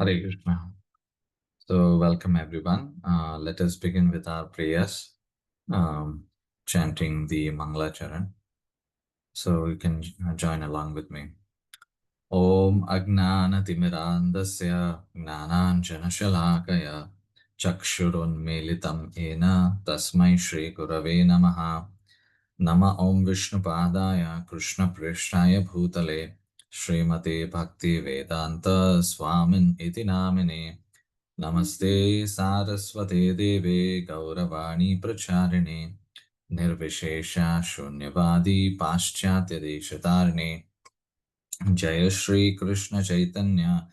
Hare Krishna. So, welcome everyone. Let us begin with our prayers, chanting the Mangala Charan. So, you can join along with me. Om Agnana Timirandasya Gnananjana Shalakaya Chakshurun Melitam Ena Tasmai Shri Gurave Namaha Nama Om Vishnupadaya Krishna Prishtaya Bhutale Srimate Bhaktivedanta Swamin Iti Namine Namaste Saraswate Deve Gauravani Pracharine Nirvishesha Shunyavadi Paschatya Deshatarne Jaya Shri Krishna Chaitanya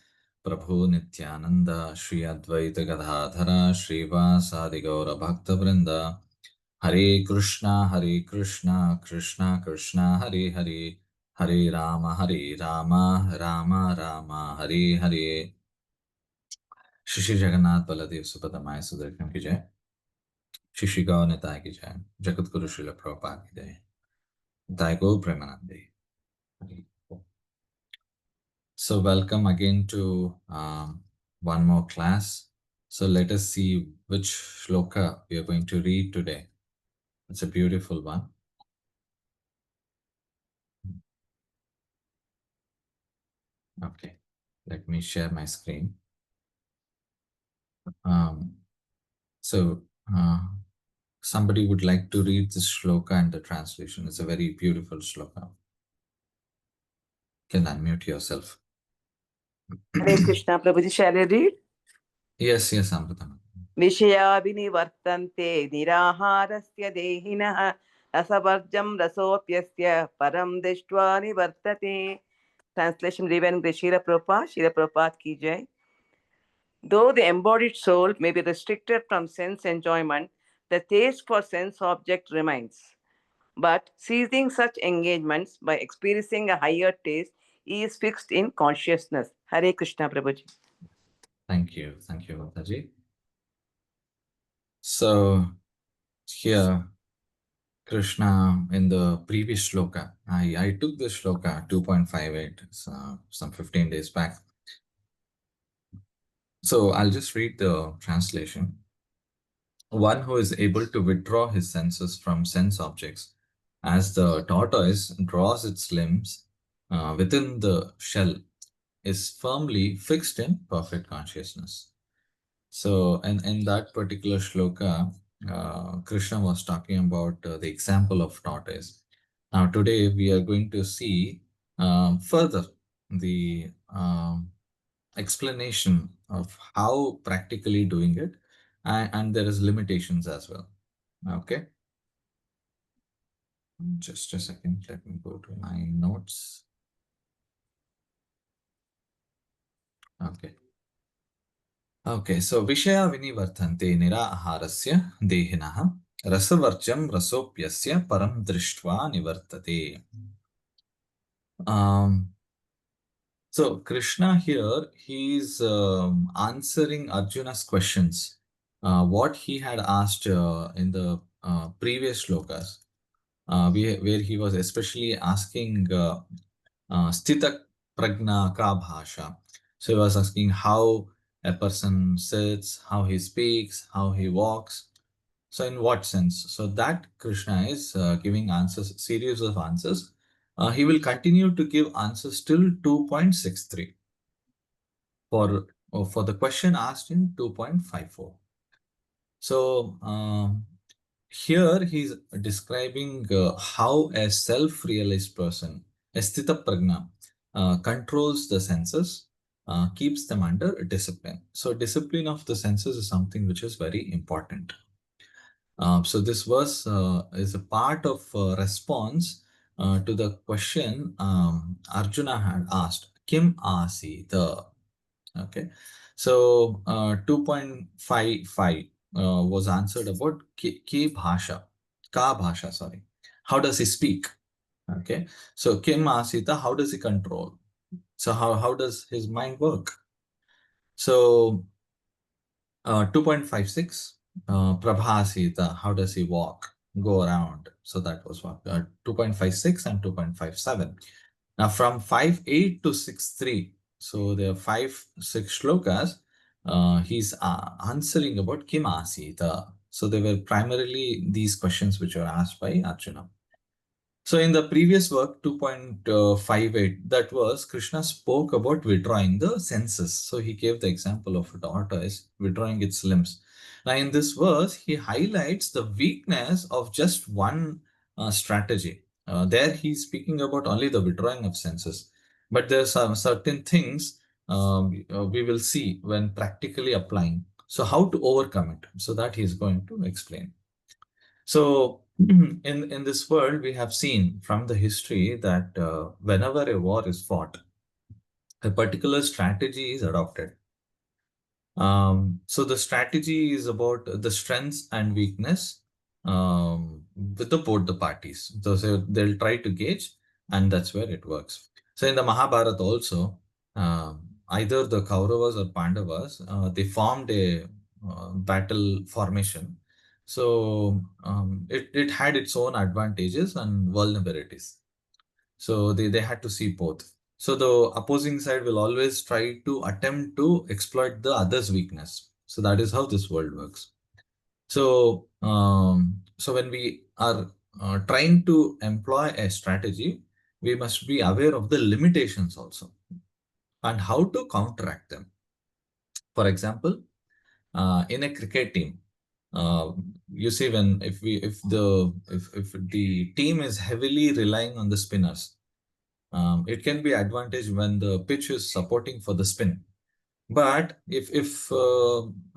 Prabhu Nityananda Shri Advaita Gadadhara Srivasadi Gaura Bhakta Vrinda Hare Krishna Krishna Krishna Hare Hare Hare Rama Rama Rama Hare Hare Shri Jagannath Baladev Subhadamaya Sudarshan ki jai. Shri Gaur Nitai ki jai. Jagat Guru Srila Prabhupada ki jai. Nitai Gaur Premanande. So welcome again to one more class. So let us see which shloka we are going to read today. It's a beautiful one. Okay, let me share my screen. So somebody would like to read this shloka and the translation. It's a very beautiful shloka. You can unmute yourself. Hare Krishna, Prabhuji, shall I read? Yes, Amritam. Vishaya vinivartante niraharasya dehinah rasavarjam rasopyasya param deshtva nivartate. Translation given by Srila Prabhupada ki jai. Though the embodied soul may be restricted from sense enjoyment, the taste for sense object remains. But ceasing such engagements by experiencing a higher taste is fixed in consciousness. Hare Krishna, Prabhuji. Thank you, Mataji. So here, Krishna in the previous shloka, I took this shloka 2.58, some 15 days back. So I'll just read the translation. One who is able to withdraw his senses from sense objects, as the tortoise draws its limbs within the shell, is firmly fixed in perfect consciousness. So, in that particular shloka, Krishna was talking about the example of tortoise. Now, today we are going to see further the explanation of how practically doing it, and there is limitations as well. Okay. Just a second. Let me go to my notes. Okay. Okay, so Vishaya Vinivartante Nira Aharasya Dehinaha Rasavarcham Rasopyasya Param Drishtva Nivartate. So Krishna here, he's answering Arjuna's questions, what he had asked in the previous shlokas, where he was especially asking Sthita Prajna Ka Bhasha. So he was asking how a person sits, how he speaks, how he walks. So in what sense? So that Krishna is giving answers, series of answers. He will continue to give answers till 2.63 for the question asked in 2.54. So here he's describing how a self-realized person, a sthita prajna, controls the senses, keeps them under discipline. So discipline of the senses is something which is very important. So this verse is a part of response to the question Arjuna had asked, Kim Asita? Okay, so 2.55 was answered about Ki Bhasha, Ka Bhasha, sorry. How does he speak? Okay, so Kim Asita, how does he control? So how does his mind work? So 2.56, Prabhasita, how does he walk, go around? So that was what 2.56 and 2.57. Now from 5.8 to 6.3, So there are 5-6 shlokas. He's answering about Kim Asita. So they were primarily these questions which were asked by Arjuna. So in the previous work, 2.58, that was Krishna spoke about withdrawing the senses. So he gave the example of a tortoise withdrawing its limbs. Now in this verse, he highlights the weakness of just one strategy. There he's speaking about only the withdrawing of senses. But there are some certain things we will see when practically applying. So how to overcome it? So that he's going to explain. So in this world, we have seen from the history that whenever a war is fought, a particular strategy is adopted. So the strategy is about the strengths and weakness with both the parties. So they'll try to gauge, and that's where it works. So in the Mahabharata also, either the Kauravas or Pandavas, they formed a battle formation. So it had its own advantages and vulnerabilities. So they had to see both. So the opposing side will always try to attempt to exploit the other's weakness. So that is how this world works. So when we are trying to employ a strategy, we must be aware of the limitations also and how to counteract them. For example, in a cricket team, you see when if the team is heavily relying on the spinners, it can be advantage when the pitch is supporting for the spin. But if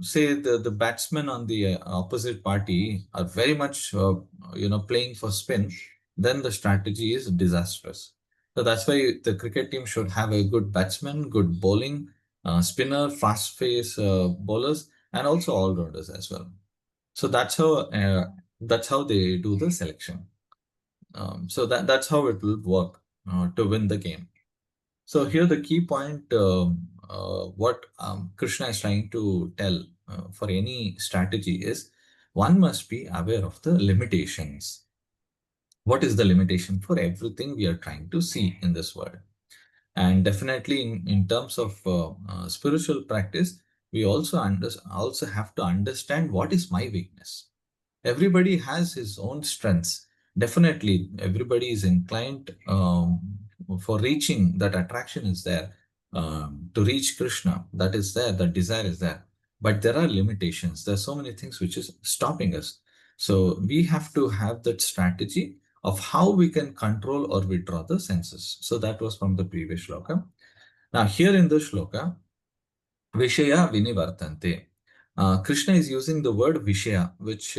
say the batsmen on the opposite party are very much playing for spin, then the strategy is disastrous. So that's why the cricket team should have a good batsman, good bowling, spinner, fast pace bowlers, and also all rounders as well. So that's how they do the selection. So that's how it will work to win the game. So here the key point, what Krishna is trying to tell for any strategy is one must be aware of the limitations. What is the limitation for everything we are trying to see in this world? And definitely in terms of spiritual practice, we also have to understand what is my weakness. Everybody has his own strengths. Definitely, everybody is inclined for reaching that attraction is there to reach Krishna. That is there. That desire is there. But there are limitations. There are so many things which is stopping us. So we have to have that strategy of how we can control or withdraw the senses. So that was from the previous shloka. Now here in the shloka, Vishaya Vinivartante. Krishna is using the word Vishaya, which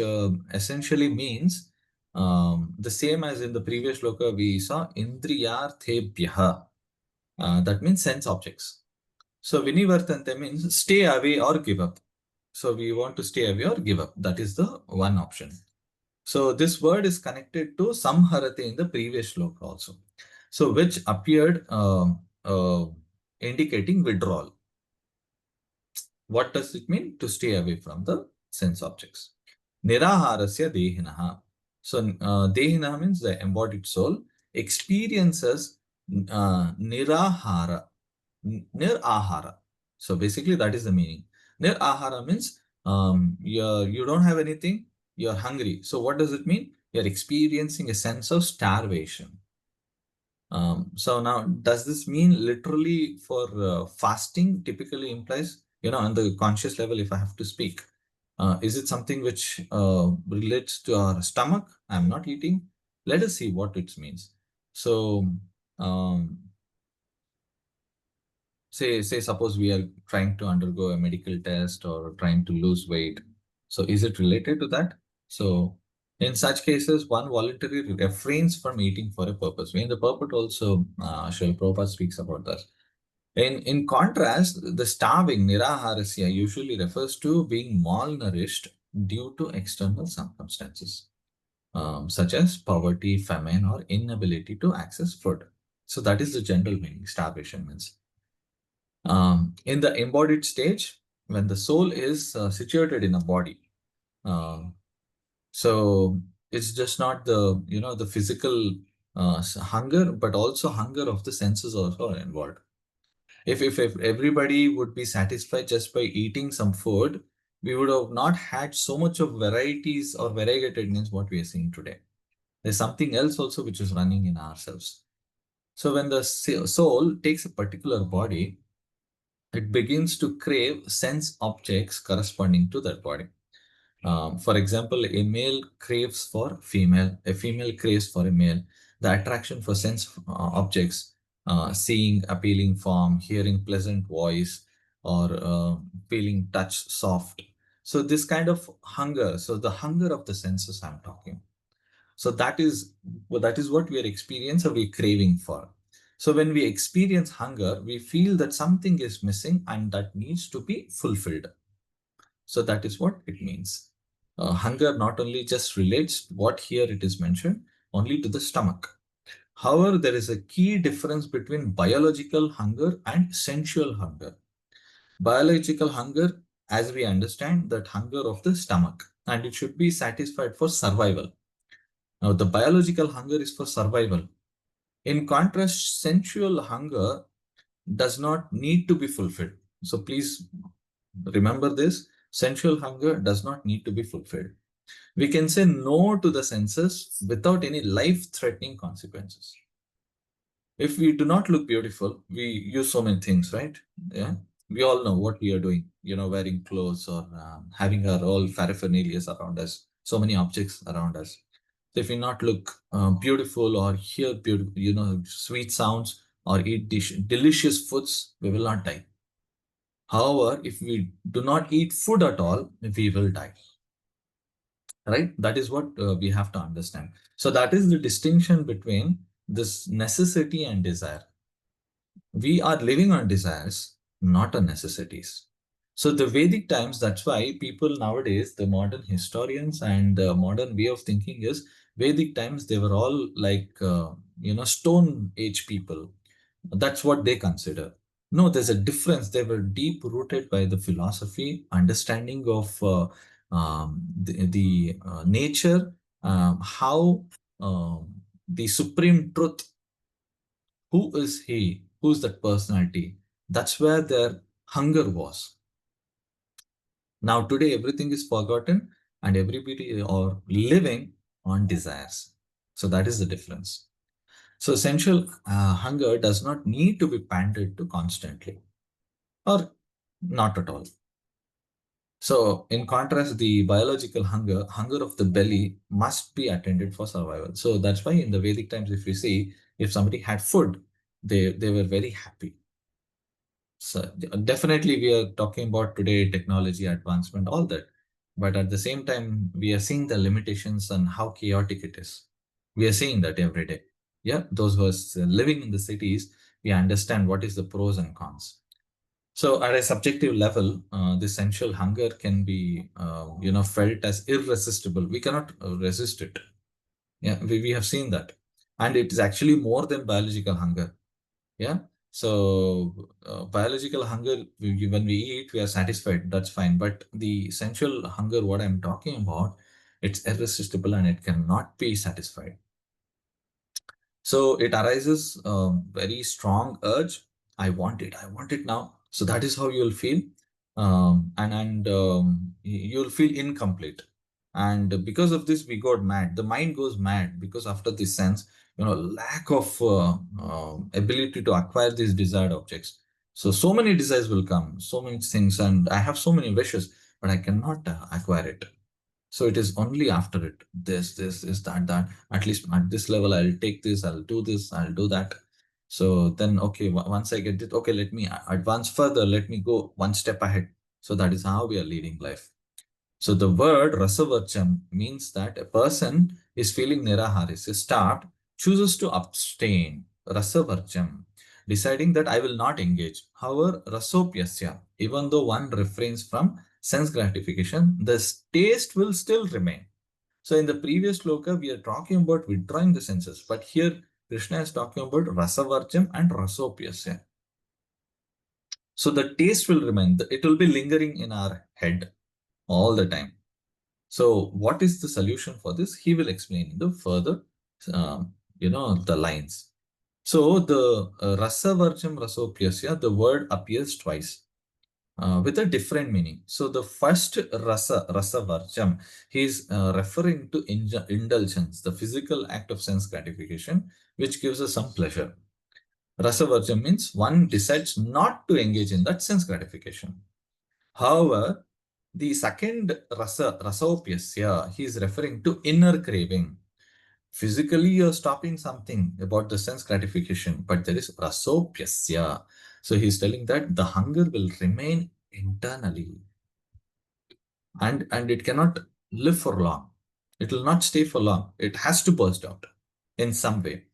essentially means the same as in the previous shloka we saw, Indriyarthebhyaha. That means sense objects. So Vinivartante means stay away or give up. So we want to stay away or give up. That is the one option. So this word is connected to Samharate in the previous shloka also. So which appeared indicating withdrawal. What does it mean? To stay away from the sense objects. Niraharasya dehinaha. So dehinaha means the embodied soul experiences nirahara. Nirahara. So basically that is the meaning. Nirahara means you don't have anything, you're hungry. So what does it mean? You're experiencing a sense of starvation. So now, does this mean literally for fasting typically implies, on the conscious level, if I have to speak, is it something which relates to our stomach? I'm not eating. Let us see what it means. So, say suppose we are trying to undergo a medical test or trying to lose weight. So is it related to that? So in such cases, one voluntarily refrains from eating for a purpose. In the purport also, Srila Prabhupada speaks about that. In contrast, the starving, niraharasya, usually refers to being malnourished due to external circumstances, such as poverty, famine, or inability to access food. So that is the general meaning, starvation means. In the embodied stage, when the soul is situated in a body, so it's just not the physical hunger, but also hunger of the senses also are involved. If everybody would be satisfied just by eating some food, we would have not had so much of varieties or variegatedness what we are seeing today. There's something else also which is running in ourselves. So when the soul takes a particular body, it begins to crave sense objects corresponding to that body. For example, a male craves for female, a female craves for a male. The attraction for sense objects, seeing appealing form, hearing pleasant voice, or feeling touch soft. So this kind of hunger, so the hunger of the senses I'm talking. So that is what we are experiencing or we're craving for. So when we experience hunger, we feel that something is missing and that needs to be fulfilled. So that is what it means. Hunger not only just relates what here it is mentioned only to the stomach. However, there is a key difference between biological hunger and sensual hunger. Biological hunger, as we understand, that hunger of the stomach, and it should be satisfied for survival. Now, the biological hunger is for survival. In contrast, sensual hunger does not need to be fulfilled. So please remember this. Sensual hunger does not need to be fulfilled. We can say no to the senses without any life-threatening consequences. If we do not look beautiful, we use so many things, right? Yeah, we all know what we are doing. Wearing clothes or having our all paraphernalia around us. So many objects around us. So if we not look beautiful or hear beautiful, sweet sounds or eat delicious foods, we will not die. However, if we do not eat food at all, we will die. Right? That is what we have to understand. So that is the distinction between this necessity and desire. We are living on desires, not on necessities. So the Vedic times, that's why people nowadays, the modern historians and the modern way of thinking is Vedic times, they were all like, stone age people. That's what they consider. No, there's a difference. They were deep rooted by the philosophy, understanding of the nature, how the supreme truth, who is he, who's that personality? That's where their hunger was. Now, today, everything is forgotten and everybody are living on desires. So that is the difference. So essential hunger does not need to be pandered to constantly or not at all. So in contrast, the biological hunger of the belly must be attended for survival. So that's why in the Vedic times, if you see, if somebody had food, they were very happy. So definitely we are talking about today technology advancement, all that. But at the same time, we are seeing the limitations and how chaotic it is. We are seeing that every day. Yeah, those who are living in the cities, we understand what is the pros and cons. So at a subjective level, the sensual hunger can be, felt as irresistible. We cannot resist it. Yeah, we have seen that. And it is actually more than biological hunger. Yeah. So biological hunger, when we eat, we are satisfied. That's fine. But the sensual hunger, what I'm talking about, it's irresistible and it cannot be satisfied. So it arises very strong urge. I want it. I want it now. So that is how you'll feel, and you'll feel incomplete. And because of this, we got mad. The mind goes mad because after this sense, lack of ability to acquire these desired objects. So many desires will come, so many things, and I have so many wishes, but I cannot acquire it. So it is only after it, this, that. At least at this level, I'll take this, I'll do this, I'll do that. So then, okay, once I get it, okay, let me advance further, let me go one step ahead. So that is how we are leading life. So the word rasavarcham means that a person is feeling niraharis, is starved, chooses to abstain, rasavarcham, deciding that I will not engage. However, rasopyasya, even though one refrains from sense gratification, the taste will still remain. So in the previous sloka, we are talking about withdrawing the senses, but here Krishna is talking about rasavarcham and rasopyasya. So the taste will remain, it will be lingering in our head all the time. So what is the solution for this? He will explain in the further, the lines. So the rasa varjam rasopyasya, the word appears twice with a different meaning. So the first rasa varjam, he is referring to indulgence, the physical act of sense gratification, which gives us some pleasure. Rasa varjam means one decides not to engage in that sense gratification. However, the second rasopyasya, he is referring to inner craving. Physically, you're stopping something about the sense gratification, but there is rasopyasya. So he's telling that the hunger will remain internally and it cannot live for long. It will not stay for long. It has to burst out in some way.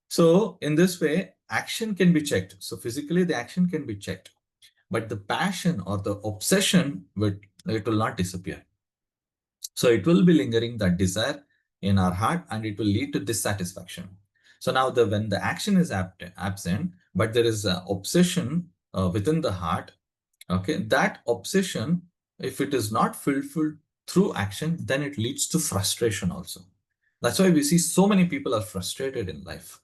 So in this way, action can be checked. So physically, the action can be checked, but the passion or the obsession it will not disappear. So it will be lingering, that desire in our heart, and it will lead to dissatisfaction. So now when the action is absent, but there is an obsession within the heart, okay, that obsession, if it is not fulfilled through action, then it leads to frustration also. That's why we see so many people are frustrated in life,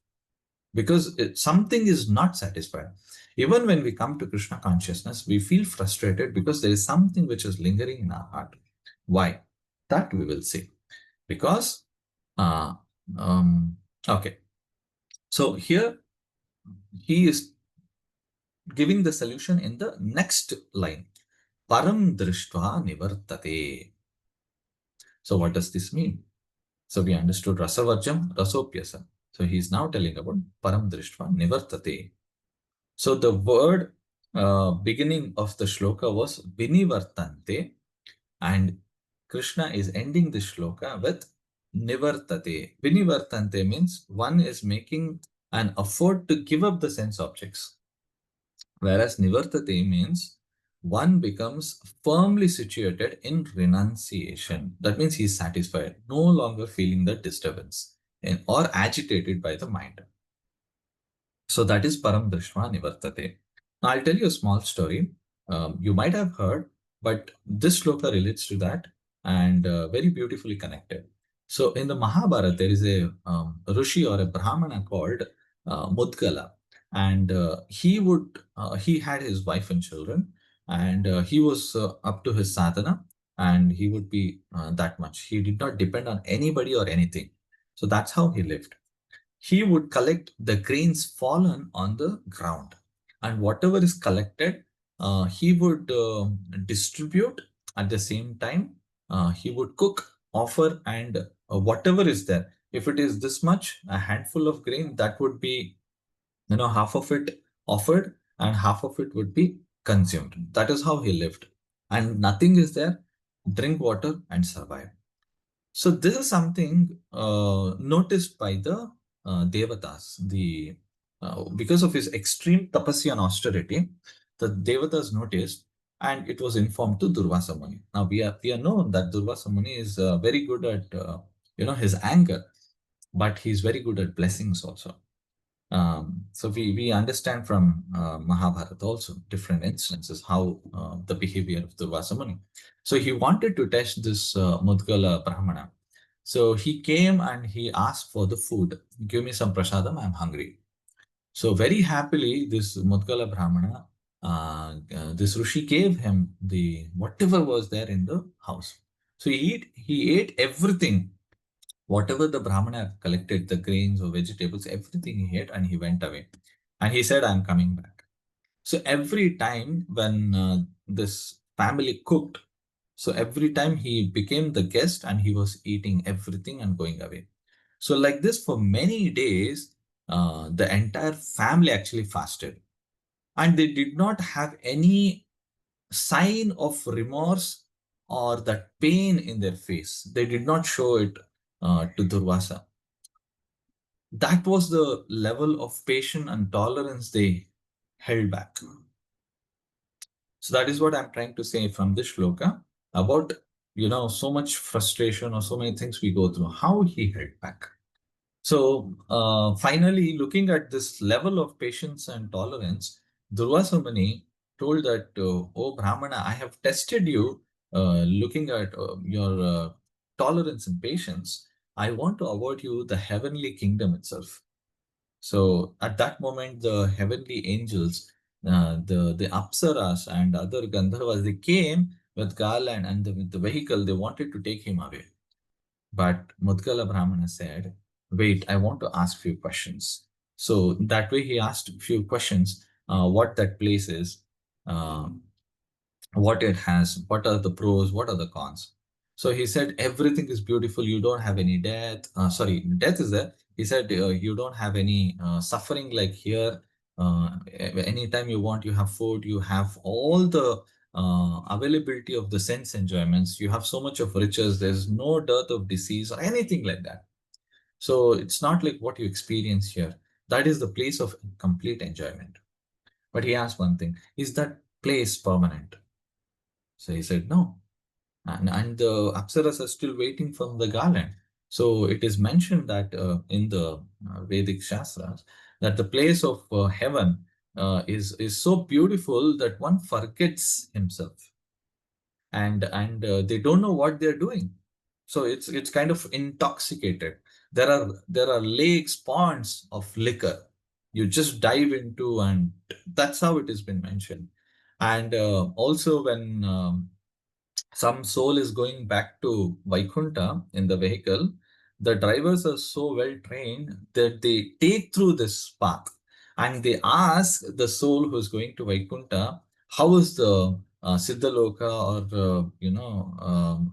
because something is not satisfied. Even when we come to Krishna consciousness, we feel frustrated because there is something which is lingering in our heart. Why? That we will see. Because, uh, okay. So here he is giving the solution in the next line. Param drishtva nivartate. So what does this mean? So we understood rasavarjam, rasopyasa. So he is now telling about param drishtva nivartate. So the word beginning of the shloka was vinivartante, and Krishna is ending the shloka with nivartate. Vinivartante means one is making an effort to give up the sense objects, whereas nivartate means one becomes firmly situated in renunciation. That means he is satisfied, no longer feeling the disturbance or agitated by the mind. So that is Param Drishma Nivartate. Now I'll tell you a small story. You might have heard, but this shloka relates to that and very beautifully connected. So in the Mahabharata, there is a Rishi or a Brahmana called Mudgala, and he had his wife and children, and he was up to his sadhana, and he would be that much. He did not depend on anybody or anything. So that's how he lived. He would collect the grains fallen on the ground, and whatever is collected, he would distribute. At the same time, he would cook, offer, and whatever is there, if it is this much, a handful of grain, that would be, half of it offered and half of it would be consumed. That is how he lived, and nothing is there, drink water and survive. So this is something noticed by the Devatas. Because of his extreme tapasya and austerity, the Devatas noticed, and it was informed to Durvasa Muni. Now we are known that Durvasa Muni is very good at his anger, but he's very good at blessings also. So we understand from Mahabharata also different instances how the behavior of Durvasa Muni. So he wanted to test this Mudgala Brahmana. So he came and he asked for the food. Give me some prasadam, I'm hungry. So very happily, this Mudgala Brahmana, this Rishi gave him the whatever was there in the house. So he ate everything, whatever the Brahmana collected, the grains or vegetables, everything he ate, and he went away. And he said, I'm coming back. So every time when this family cooked, so every time he became the guest and he was eating everything and going away. So like this for many days, the entire family actually fasted, and they did not have any sign of remorse or that pain in their face. They did not show it to Durvasa. That was the level of patience and tolerance they held back. So that is what I'm trying to say from this shloka about, so much frustration or so many things we go through, how he held back. So finally, looking at this level of patience and tolerance, Durvasa Muni told that, oh Brahmana, I have tested you looking at your tolerance and patience. I want to award you the heavenly kingdom itself. So at that moment, the heavenly angels, the Apsaras and other Gandharvas, they came with garland and with the vehicle. They wanted to take him away. But Mudgala Brahmana said, wait, I want to ask few questions. So that way he asked few questions, what that place is, um, what it has, what are the pros, what are the cons. So he said, everything is beautiful. You don't have any death. Sorry, death is there. He said, you don't have any suffering like here. Anytime you want, you have food, you have all the availability of the sense enjoyments. You have so much of riches. There's no dearth of disease or anything like that. So it's not like what you experience here. That is the place of complete enjoyment. But he asked one thing, is that place permanent? So he said, no. And the Apsaras are still waiting for the garland. So it is mentioned that in the Vedic Shastras that the place of heaven is so beautiful that one forgets himself, and they don't know what they're doing. So it's kind of intoxicated. There are lakes, ponds of liquor. You just dive into, and that's how it has been mentioned. And also when some soul is going back to Vaikunta in the vehicle, the drivers are so well trained that they take through this path and they ask the soul who's going to Vaikunta, how is the Siddha Loka or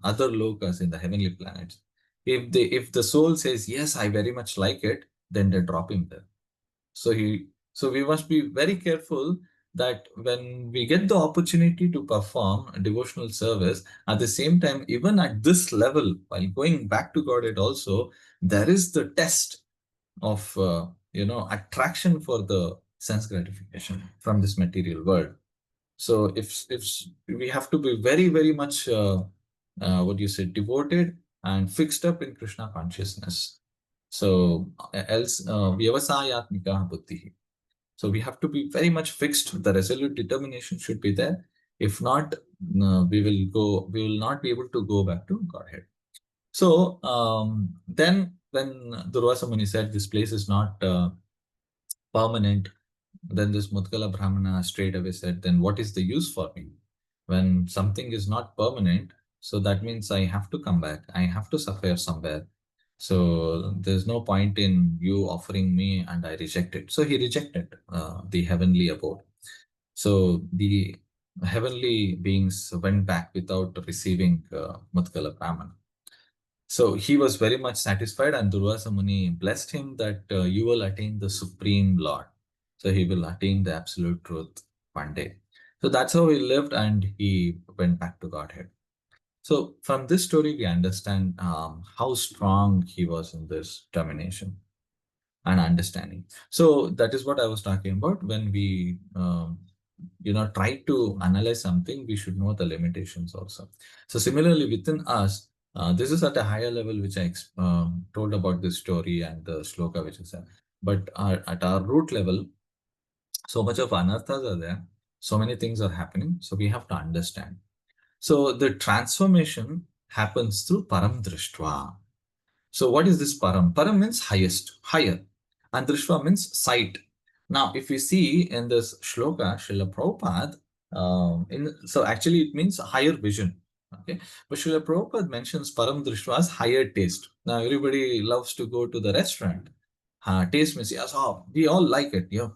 other lokas in the heavenly planets? If the soul says yes, I very much like it, then they drop him there. So we must be very careful that when we get the opportunity to perform a devotional service, at the same time, even at this level, while going back to Godhead also, there is the test of attraction for the sense gratification from this material world. So if we have to be very, very much what you say, devoted and fixed up in Krishna consciousness. So else vyavasayatmika buddhi. So we have to be very much fixed. The resolute determination should be there. If not, we will not be able to go back to Godhead. So then when Durvasa Muni said this place is not permanent, then this Mutkala Brahmana straight away said, then what is the use for me? When something is not permanent, so that means I have to come back. I have to suffer somewhere. So there's no point in you offering me and I reject it. So he rejected the heavenly abode. So the heavenly beings went back without receiving Mutkala Brahmana. So he was very much satisfied, and Durvasa Muni blessed him that you will attain the Supreme Lord. So he will attain the absolute truth one day. So that's how he lived, and he went back to Godhead. So from this story, we understand how strong he was in this determination and understanding. So that is what I was talking about. When we try to analyze something, we should know the limitations also. So similarly, within us, this is at a higher level, which I told about this story and the shloka which is there. But at our root level, so much of anarthas are there. So many things are happening. So we have to understand. So the transformation happens through param drishtva. So what is this param? Param means highest, higher. And drishva means sight. Now, if we see in this shloka, Srila Prabhupada, so actually it means higher vision. Okay, but Srila Prabhupada mentions param drishva as higher taste. Now, everybody loves to go to the restaurant. Taste means, yes, oh, we all like it. Yeah,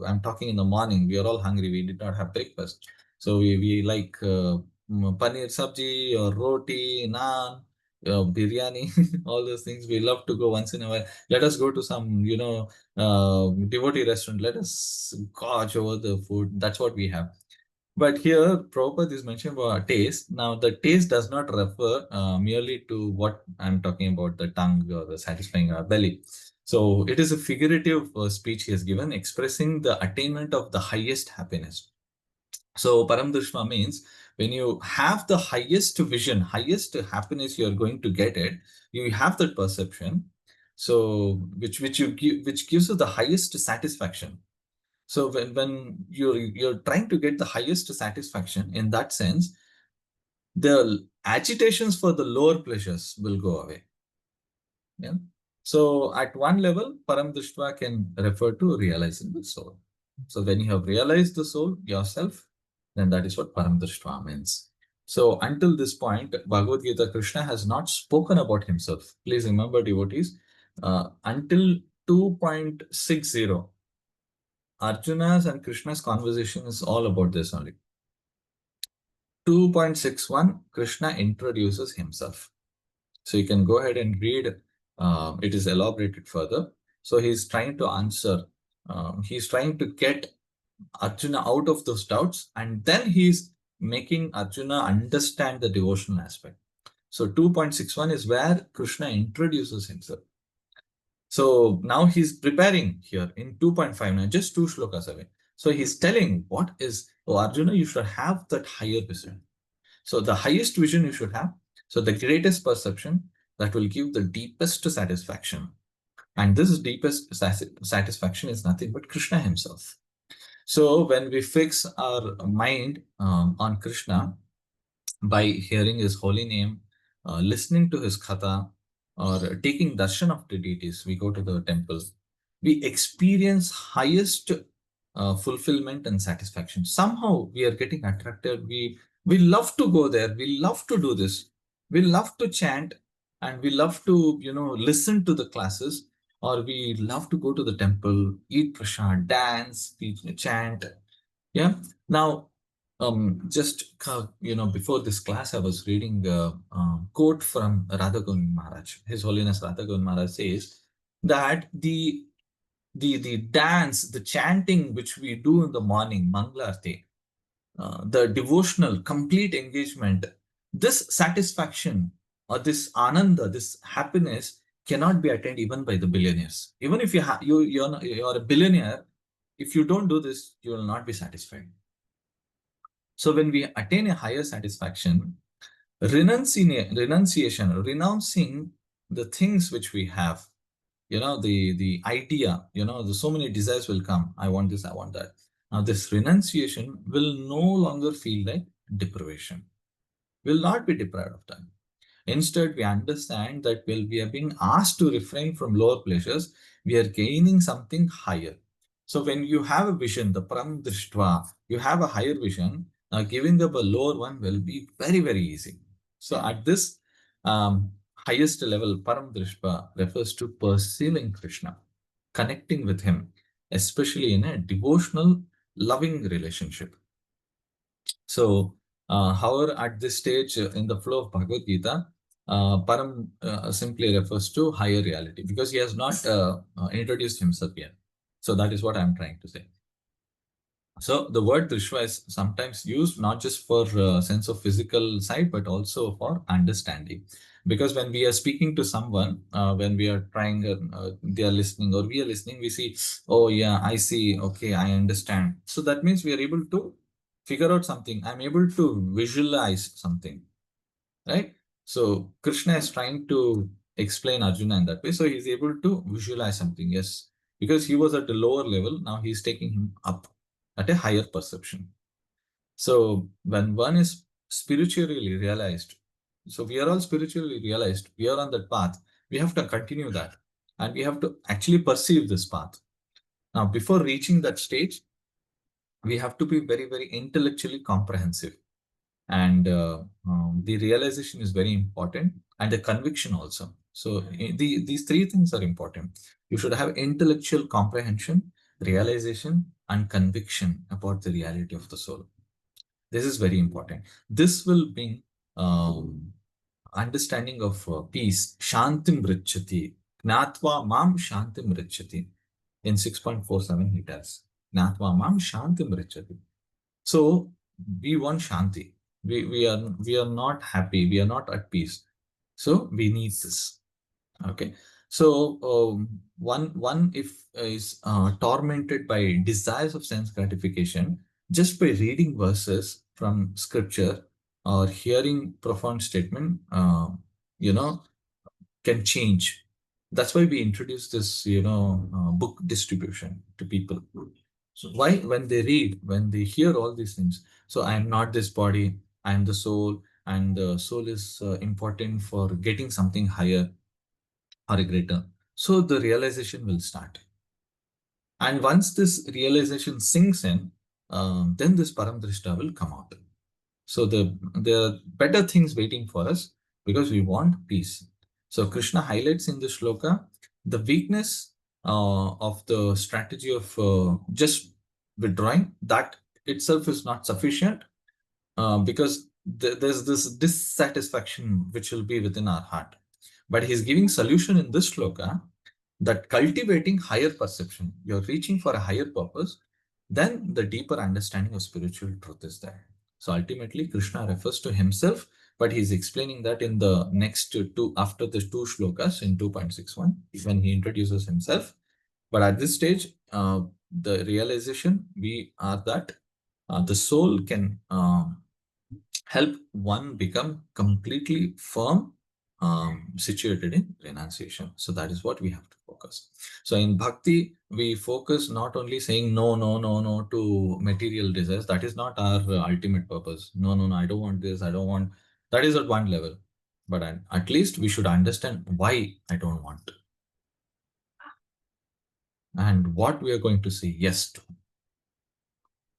I'm talking in the morning. We are all hungry. We did not have breakfast. So we like paneer sabji or roti, naan, biryani, all those things. We love to go once in a while. Let us go to some, devotee restaurant. Let us gorge over the food. That's what we have. But here, Prabhupada is mentioning about taste. Now, the taste does not refer merely to what I'm talking about, the tongue or the satisfying our belly. So it is a figurative speech he has given, expressing the attainment of the highest happiness. So Paramdrishma means when you have the highest vision, highest happiness, you are going to get it. You have that perception. So which gives you the highest satisfaction. So when you're trying to get the highest satisfaction, in that sense, the agitations for the lower pleasures will go away. Yeah. So at one level, Param Drishtva can refer to realizing the soul. So when you have realized the soul yourself, then that is what Param Drishtva means. So until this point, Bhagavad Gita, Krishna has not spoken about himself. Please remember, devotees, until 2.60, Arjuna's and Krishna's conversation is all about this only. 2.61, Krishna introduces himself. So you can go ahead and read, it is elaborated further. So he's trying to answer, he's trying to get Arjuna out of those doubts, and then he's making Arjuna understand the devotional aspect. So 2.61 is where Krishna introduces himself. So now he's preparing here in 2.59, just 2 shlokas away. So he's telling what is, oh Arjuna, you should have that higher vision. So the highest vision you should have. So the greatest perception that will give the deepest satisfaction. And this deepest satisfaction is nothing but Krishna himself. So when we fix our mind on Krishna by hearing his holy name, listening to his katha, or taking darshan of the deities, we go to the temple, we experience highest fulfillment and satisfaction. Somehow we are getting attracted. We love to go there. We love to do this. We love to chant, and we love to listen to the classes, or we love to go to the temple, eat prasad, dance, chant. Yeah. Now, just before this class, I was reading a quote from Radha Govind Maharaj. His Holiness Radha Govind Maharaj says that the dance, the chanting which we do in the morning, Mangalarti, the devotional, complete engagement, this satisfaction or this ananda, this happiness cannot be attained even by the billionaires. Even if you're a billionaire, if you don't do this, you will not be satisfied. So when we attain a higher satisfaction, renunciation, renouncing the things which we have, the idea, the so many desires will come. I want this, I want that. Now this renunciation will no longer feel like deprivation. Will not be deprived of time. Instead, we understand that while we are being asked to refrain from lower pleasures, we are gaining something higher. So when you have a vision, the param drishtva, you have a higher vision, now giving up a lower one will be very, very easy. So at this highest level, param drishtva refers to perceiving Krishna, connecting with him, especially in a devotional, loving relationship. So, however, at this stage in the flow of Bhagavad Gita, Param simply refers to higher reality because he has not introduced himself yet. So that is what I'm trying to say. So the word Drishva is sometimes used not just for sense of physical side, but also for understanding. Because when we are speaking to someone, when we are trying, they are listening or we are listening, we see, oh yeah, I see, okay, I understand. So that means we are able to figure out something. I'm able to visualize something, right? So Krishna is trying to explain Arjuna in that way. So he's able to visualize something, yes, because he was at the lower level. Now he's taking him up at a higher perception. So when one is spiritually realized, so we are all spiritually realized, we are on that path, we have to continue that. And we have to actually perceive this path. Now, before reaching that stage, we have to be very, very intellectually comprehensive. And the realization is very important, and the conviction also. So these three things are important. You should have intellectual comprehension, realization, and conviction about the reality of the soul. This is very important. This will bring understanding of peace. Shantim richati. Gnatva mam shantim richati. In 6.47 he tells. Gnatva mam shantim richati. So we want shanti. We are not happy. We are not at peace. So we need this. Okay. So one if is tormented by desires of sense gratification, just by reading verses from scripture or hearing profound statement, can change. That's why we introduce this, book distribution to people. So why, when they read, when they hear all these things, so I am not this body, I am the soul, and the soul is important for getting something higher or greater. So the realization will start. And once this realization sinks in, then this Paramdrishta will come out. So there are better things waiting for us because we want peace. So Krishna highlights in this shloka the weakness of the strategy of just withdrawing. That itself is not sufficient because there's this dissatisfaction which will be within our heart. But he's giving solution in this shloka that cultivating higher perception, you're reaching for a higher purpose, then the deeper understanding of spiritual truth is there. So ultimately, Krishna refers to himself, but he's explaining that in the next two, after the two shlokas in 2.61, when he introduces himself. But at this stage, the realization we are that the soul can help one become completely firm, situated in renunciation. So that is what we have to focus. So in bhakti, we focus not only saying no, no, no, no to material desires. That is not our ultimate purpose. No, no, no, I don't want this. I don't want. That is at one level. But at least we should understand why I don't want and what we are going to say yes to.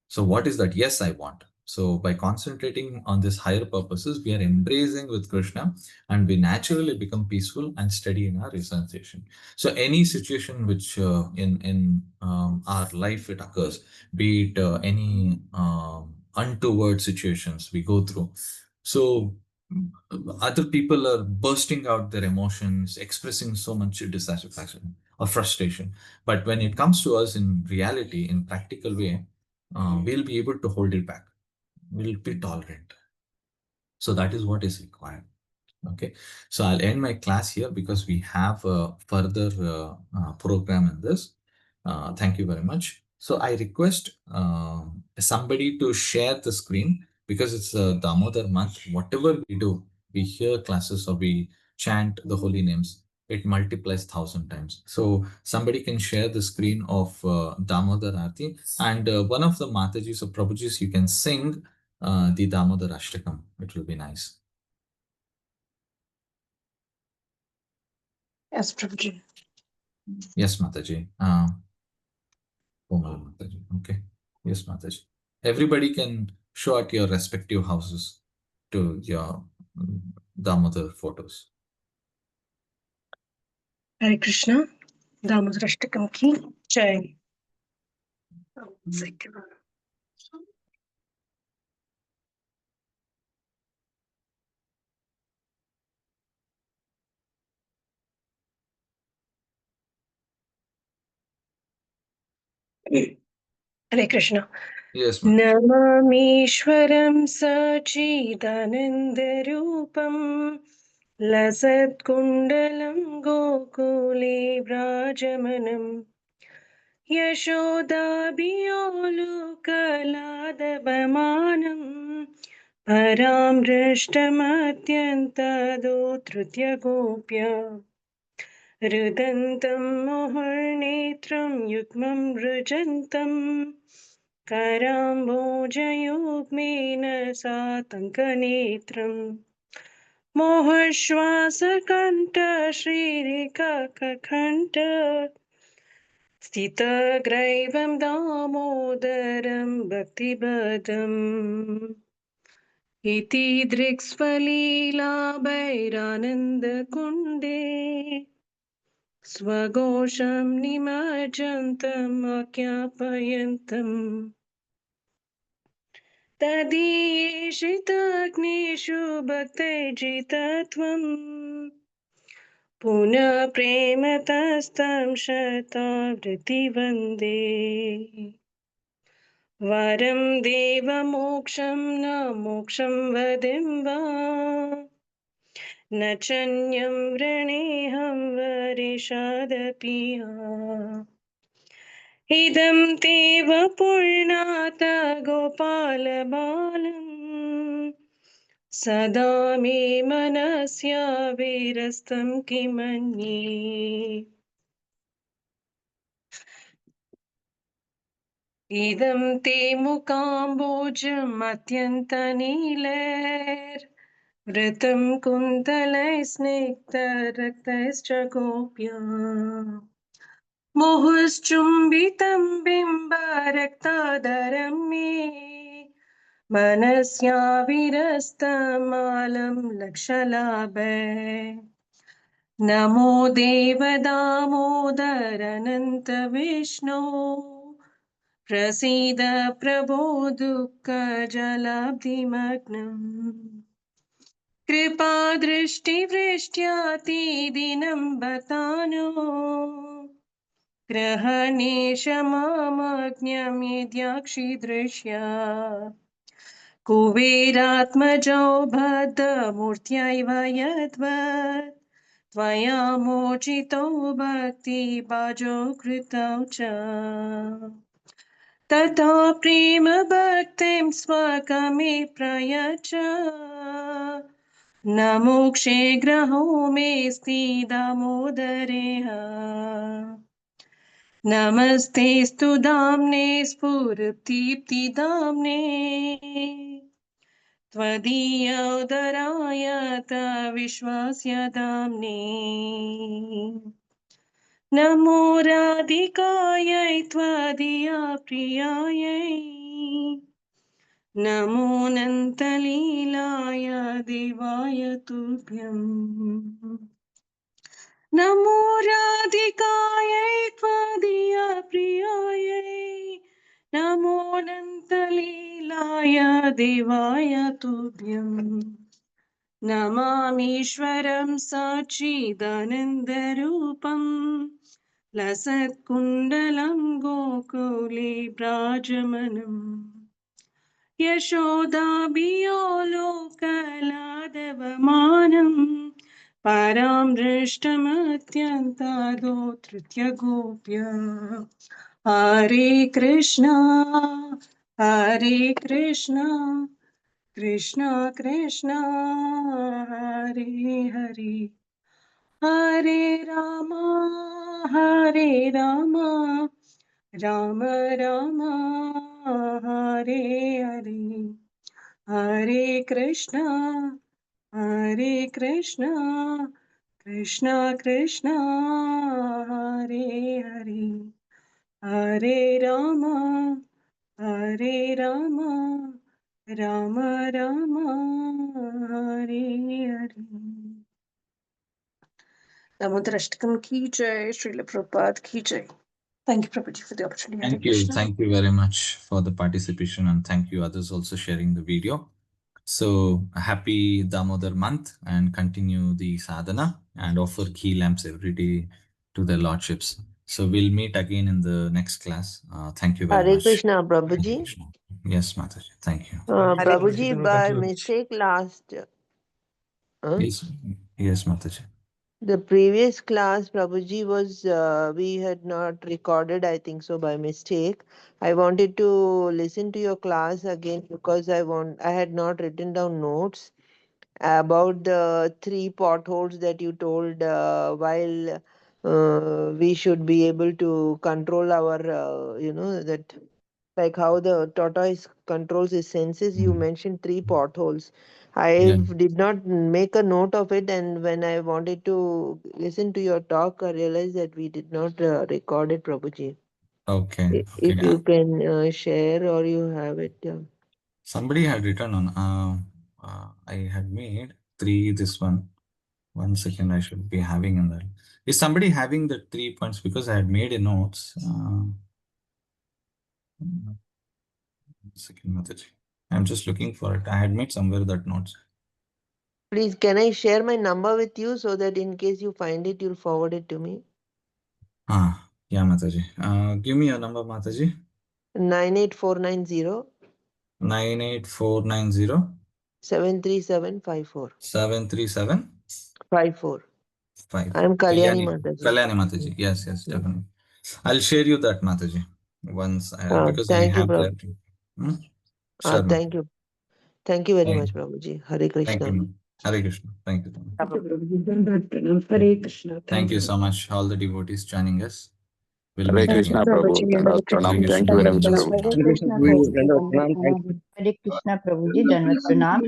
So what is that? Yes, I want. So by concentrating on these higher purposes, we are embracing with Krishna and we naturally become peaceful and steady in our renunciation. So any situation which in our life it occurs, be it any untoward situations we go through. So other people are bursting out their emotions, expressing so much dissatisfaction or frustration. But when it comes to us in reality, in practical way, we'll be able to hold it back. We'll be tolerant. So that is what is required. Okay. So I'll end my class here because we have a further program in this. Thank you very much. So I request somebody to share the screen because it's a Damodar month. Whatever we do, we hear classes or we chant the holy names, it multiplies 1,000 times. So somebody can share the screen of Damodar Aarti and one of the Matajis or Prabhujis, you can sing the Damodar Ashtakam. It will be nice. Yes, Prabhuji. Yes, Mataji. Komal Mataji. Okay. Yes, Mataji. Everybody can show at your respective houses to your Damodar photos. Hare Krishna. Damodarashtakam ki jai. Second. Hare Krishna. Yes, Mataji. Namamishwaram Sachidanandarupam Lasatkundalam Gokule Vrajamanam Yashodabiolukaladabhamanam Param Drishtamatyantadotrutya Gopya Rudantam Mohurnetram Yukmam Rujantam Karambojayugmena Satankanetram Mohashwasakanta Shririkakakanta Stitagraivam Damodaram Bhaktivedanta Iti Driksvalila Bhairananda Kunde Swagosham Nimajantam Akyapayantam Tadiyeshitagneshu Bhaktaijitatvam Puna Prematastam Shatavriti Vande Varam Deva Moksham Na Moksham Vadimba Nachanyam Vraneham Varishadapiha Idam Deva Purnata Gopala Balam Sada me manasya virastam kimanye Idam te mukambojam atyantaniler व्रतं कुन्तलैः स्निग्धरक्तैश्च गोप्या मुहुश्चुम्बितं बिम्बरक्तादरं मे मनस्याविरस्तमालं लक्षलाभे नमो देवदामोदर विष्णु प्रसीद प्रभो दुःखजलाब्धिमग्नम् कृपादृष्टिवृष्ट्यातिदिनं बतानो ग्रहणेशमामज्ञं यद्याक्षिदृश्या कुबेरात्मजौ बद्धमूर्त्यैव यद्वत् त्वया मोचितो भक्तिभाजो कृतौ च तथा प्रेम भक्तिं स्वकमे प्रयच्छ न मोक्षे ग्रहो मेऽस्ति दामोदरेह नमस्तेऽस्तु दाम्ने स्फुरदीप्तिदाम्ने त्वदीयोदराय विश्वस्य दाम्ने नमो राधिकायै त्वदीया प्रियायै नमो नन्तलीलाय देवाय तुभ्यम् नमो राधिकायै त्वदीया प्रियायै नमो नन्तलीलाय देवाय तुभ्यम् नमामीश्वरं सच्चिदानन्दरूपम् लसत्कुण्डलं गोकुले व्राजमनम् यशोदाभियोलोकलादवमानम् परां दृष्टमत्यन्तादोत्थृत्य गोप्य हरे Krishna Krishna Krishna Hare Hare Hare Ram Ram Ram Hare Hare Hare Krishna Krishna Krishna Hare Hare Hare Ram Ram Ram Hare Hare Damodar Ashtakam ki jai, Srila Prabhupada ki jai. Thank you, Prabhuji, for the opportunity. Hare Thank you. Krishna. Thank you very much for the participation, and thank you others also sharing the video. So happy Damodar month, and continue the sadhana and offer ghee lamps every day to the lordships. So we'll meet again in the next class. Thank you very Hare much. Krishna, Hare Prabhuji. Krishna. Yes, Mataji. Thank you. Prabhuji, by mistake Yes, Mataji. the previous class, Prabhuji was, we had not recorded, I think so, by mistake. I wanted to listen to your class again because I had not written down notes about the 3 potholes that you told while we should be able to control our, that like how the tortoise controls his senses. You mentioned 3 potholes. I did not make a note of it, and when I wanted to listen to your talk, I realized that we did not record it, Prabhuji. Okay. If you can share or you have it. Somebody had written on, I had made 3, this one. 1 second, I should be having in there. Is somebody having the 3 points? Because I had made a notes. 1 second, Mataji. I'm just looking for it. I had made somewhere that notes. Please, can I share my number with you so that in case you find it, you'll forward it to me? Yeah, Mataji. Give me your number, Mataji. 98490 98490 73754 737 54. 5. I am Kalyani Mataji. Kalyani Mataji. Yes, definitely. I'll share you that, Mataji, once because I thank you, have Prabhu. that. Sure, Thank you. Thank you very much, Prabhuji. Hare Krishna. Thank you. Hare Krishna. Thank you. Hare Krishna. Thank you so much, all the devotees joining us. We'll Hare meet Krishna, again. Prabhu. Dandavat Pranam. Thank you very much, Prabhu. Hare Krishna Prabhuji, Dandavat Pranam. Hare Krishna Prabhuji, Dandavat Pranam.